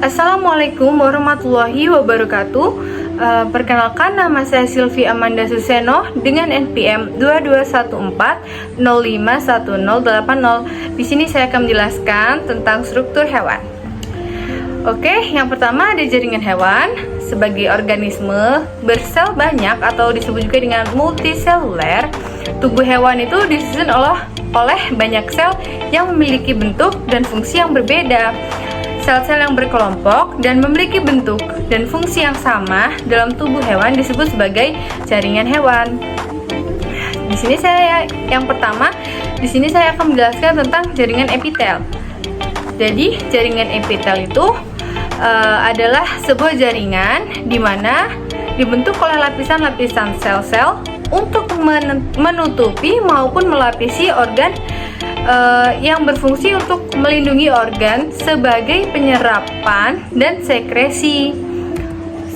Assalamualaikum warahmatullahi wabarakatuh. Perkenalkan, nama saya Silvi Amanda Suseno dengan NPM 2214051080. Di sini saya akan menjelaskan tentang struktur hewan. Oke, yang pertama ada jaringan hewan. Sebagai organisme bersel banyak atau disebut juga dengan multiseluler, tubuh hewan itu disusun oleh banyak sel yang memiliki bentuk dan fungsi yang berbeda. Sel-sel yang berkelompok dan memiliki bentuk dan fungsi yang sama dalam tubuh hewan disebut sebagai jaringan hewan. Di sini saya akan menjelaskan tentang jaringan epitel. Jadi, jaringan epitel itu adalah sebuah jaringan di mana dibentuk oleh lapisan-lapisan sel-sel untuk menutupi maupun melapisi organ yang berfungsi untuk melindungi organ sebagai penyerapan dan sekresi.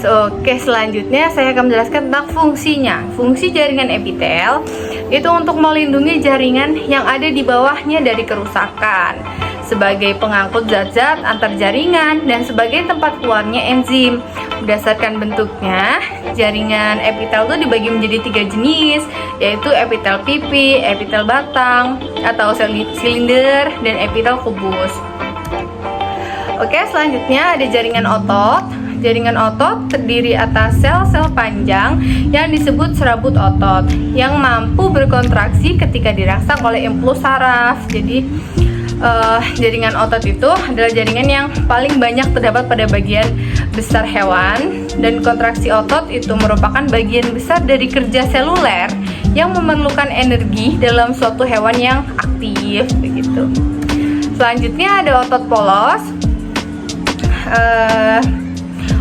Oke, selanjutnya saya akan menjelaskan tentang fungsinya. Fungsi jaringan epitel itu untuk melindungi jaringan yang ada di bawahnya dari kerusakan, sebagai pengangkut zat-zat antar jaringan, dan sebagai tempat keluarnya enzim. Berdasarkan bentuknya, jaringan epitel itu dibagi menjadi 3 jenis, yaitu epitel pipi, epitel batang atau silinder, dan epitel kubus. Oke, selanjutnya ada jaringan otot. Jaringan otot terdiri atas sel-sel panjang yang disebut serabut otot yang mampu berkontraksi ketika dirangsang oleh impuls saraf. Jadi jaringan otot itu adalah jaringan yang paling banyak terdapat pada bagian besar hewan, dan kontraksi otot itu merupakan bagian besar dari kerja seluler yang memerlukan energi dalam suatu hewan yang aktif begitu. Selanjutnya ada otot polos.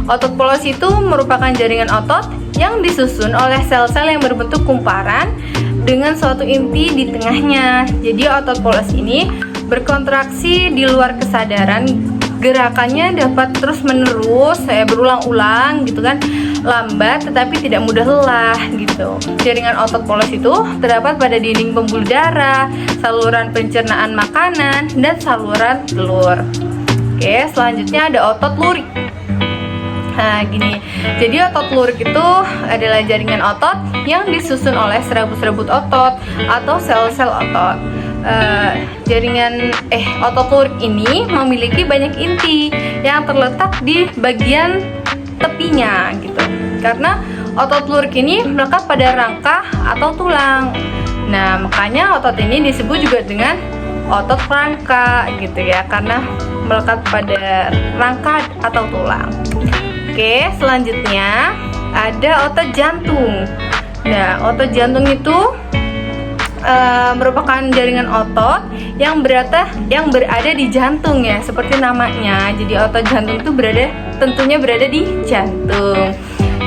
Otot polos itu merupakan jaringan otot yang disusun oleh sel-sel yang berbentuk kumparan dengan suatu inti di tengahnya. Jadi otot polos ini berkontraksi di luar kesadaran. Gerakannya dapat terus menerus, berulang-ulang gitu kan, lambat tetapi tidak mudah lelah gitu. Jaringan otot polos itu terdapat pada dinding pembuluh darah, saluran pencernaan makanan, dan saluran telur. Oke, selanjutnya ada otot lurik. Nah, gini. Jadi otot lurik itu adalah jaringan otot yang disusun oleh serabut-serabut otot atau sel-sel otot. Otot lurik ini memiliki banyak inti yang terletak di bagian tepinya gitu. Karena otot lurik ini melekat pada rangka atau tulang. Nah, makanya otot ini disebut juga dengan otot rangka gitu ya, karena melekat pada rangka atau tulang. Oke, selanjutnya ada otot jantung. Nah, otot jantung itu merupakan jaringan otot yang berada di jantung ya, seperti namanya. Jadi otot jantung itu tentunya berada di jantung.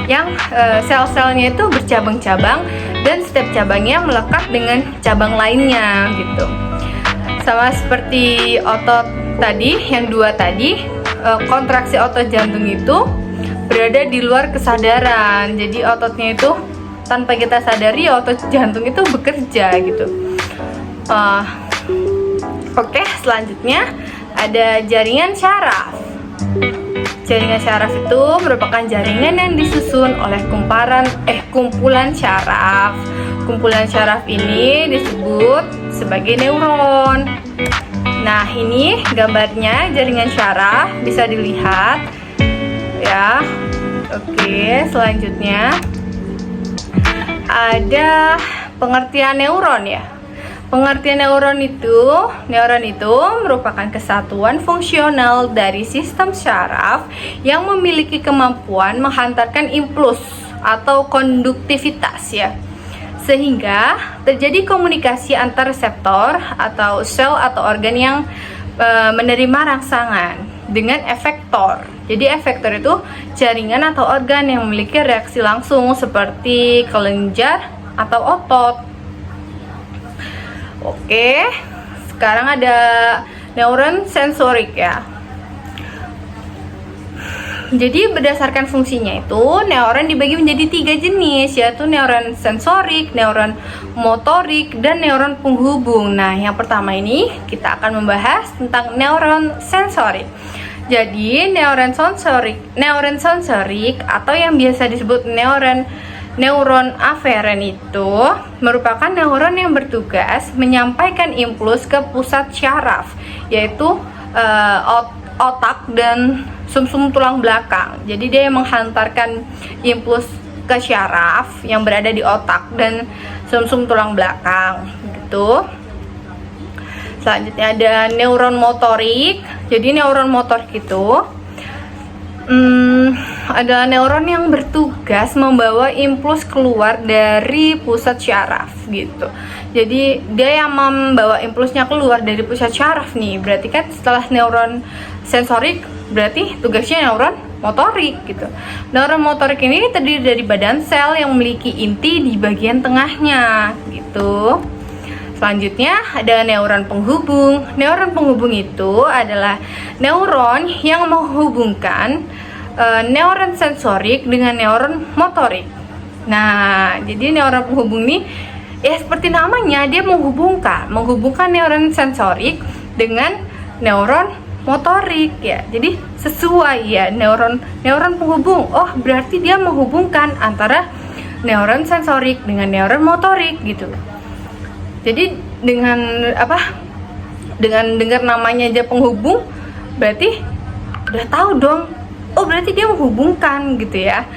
Yang sel-selnya itu bercabang-cabang dan setiap cabangnya melekat dengan cabang lainnya gitu. Sama seperti otot tadi, yang dua tadi, kontraksi otot jantung itu berada di luar kesadaran. Jadi ototnya itu tanpa kita sadari, otot jantung itu bekerja gitu. Oke, selanjutnya ada jaringan syaraf. Jaringan syaraf itu merupakan jaringan yang disusun oleh kumpulan syaraf. Kumpulan syaraf ini disebut sebagai neuron. Nah, ini gambarnya jaringan syaraf, bisa dilihat ya. Oke, selanjutnya ada pengertian neuron ya. Pengertian neuron itu merupakan kesatuan fungsional dari sistem syaraf yang memiliki kemampuan menghantarkan impuls atau konduktivitas ya, sehingga terjadi komunikasi antar reseptor atau sel atau organ yang menerima rangsangan dengan efektor. Jadi efektor itu jaringan atau organ yang memiliki reaksi langsung seperti kelenjar atau otot. Oke, sekarang ada neuron sensorik ya. Jadi berdasarkan fungsinya itu, neuron dibagi menjadi 3 jenis, yaitu neuron sensorik, neuron motorik, dan neuron penghubung. Nah, yang pertama ini kita akan membahas tentang neuron sensorik. Jadi neuron sensorik atau yang biasa disebut neuron aferen itu merupakan neuron yang bertugas menyampaikan impuls ke pusat syaraf, yaitu otak dan sumsum tulang belakang. Jadi dia yang menghantarkan impuls ke syaraf yang berada di otak dan sumsum tulang belakang gitu. Selanjutnya ada neuron motorik. Jadi neuron motorik itu adalah neuron yang bertugas membawa impuls keluar dari pusat syaraf gitu. Jadi dia yang membawa impulsnya keluar dari pusat syaraf nih. Berarti kan setelah neuron sensorik berarti tugasnya neuron motorik gitu. Neuron motorik ini terdiri dari badan sel yang memiliki inti di bagian tengahnya gitu. Selanjutnya ada neuron penghubung. Neuron penghubung itu adalah neuron yang menghubungkan neuron sensorik dengan neuron motorik. Nah, jadi neuron penghubung ini ya seperti namanya, dia menghubungkan neuron sensorik dengan neuron motorik ya. Jadi sesuai ya, neuron penghubung. Oh, berarti dia menghubungkan antara neuron sensorik dengan neuron motorik gitu. Jadi dengan dengar namanya aja penghubung, berarti udah tahu dong. Oh, berarti dia menghubungkan gitu ya.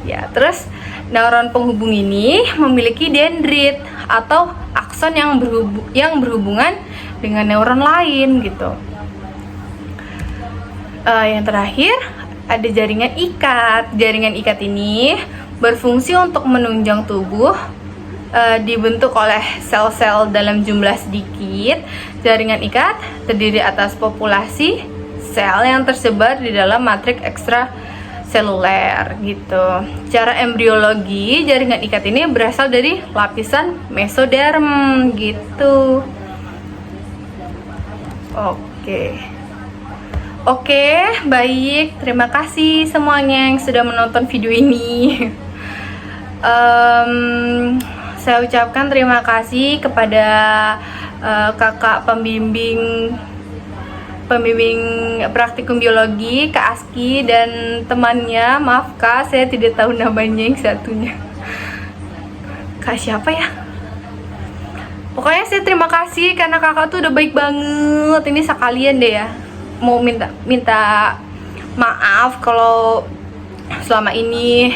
Ya, terus neuron penghubung ini memiliki dendrit atau akson yang berhubungan dengan neuron lain gitu. Yang terakhir ada jaringan ikat. Jaringan ikat ini berfungsi untuk menunjang tubuh, dibentuk oleh sel-sel dalam jumlah sedikit. Jaringan ikat terdiri atas populasi sel yang tersebar di dalam matriks ekstraseluler gitu. Secara embriologi, jaringan ikat ini berasal dari lapisan mesoderm gitu. Oke, baik. Terima kasih semuanya yang sudah menonton video ini. Saya ucapkan terima kasih kepada kakak pembimbing praktikum biologi, Kak Aski, dan temannya. Maaf Kak, saya tidak tahu namanya yang satunya. Kak siapa ya? Pokoknya saya terima kasih karena kakak tuh udah baik banget. Ini sekalian deh ya, mau minta maaf kalau selama ini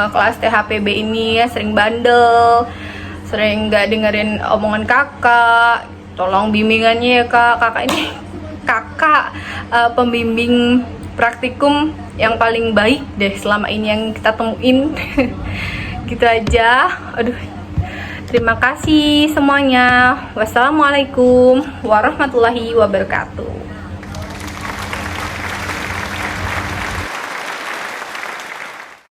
kelas THPB ini sering bandel, sering gak dengerin omongan kakak. Tolong bimbingannya ya kak. Kakak ini pembimbing praktikum yang paling baik deh selama ini yang kita temuin. Gitu aja. Aduh, terima kasih semuanya. Wassalamualaikum warahmatullahi wabarakatuh.